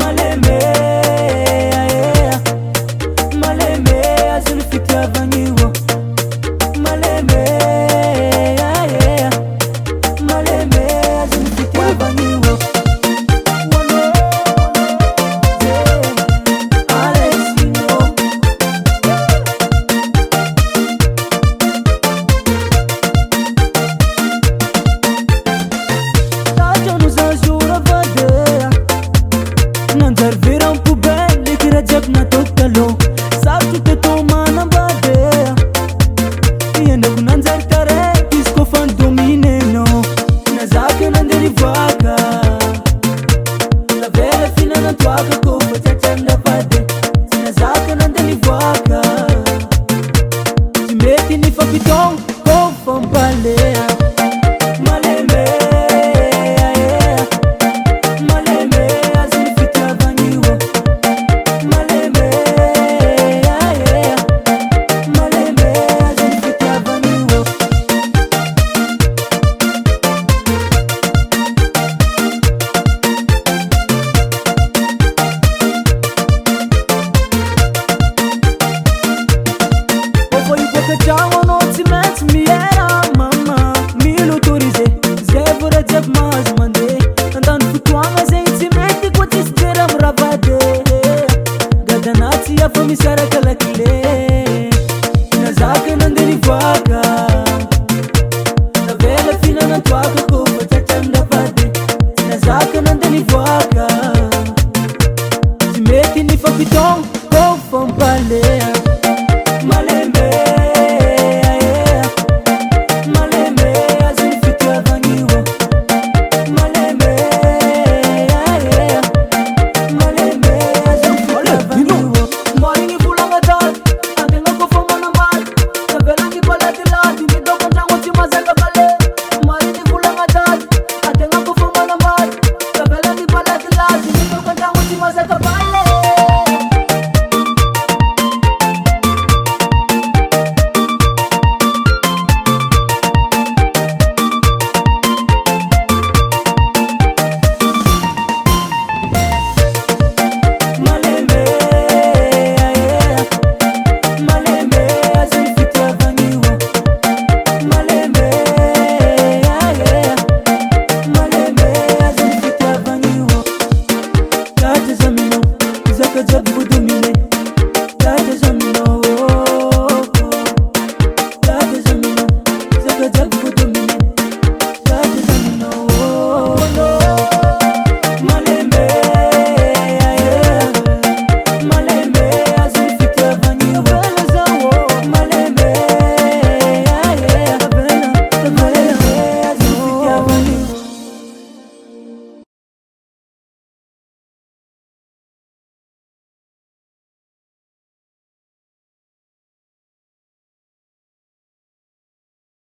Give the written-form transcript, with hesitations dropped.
maleme maleme azony fitiavagn'io maleme maleme azony fitiavagn'io nanjary veran poubelle eky raha jiaby nataoko taloha sarotry teto manambadea iandrako nanjary taraiky izy koa fa nidominenao nazaka nandeha nivoaka lavela finanantoaka kô fa tsatrarindafade tsy nazaka nandeha nivoaka tsy mety nifampitogno kô fa mpalea maleme Kadragno anao tsy maintsy miera mama mila autorisé zay vao raha jiaby mahazo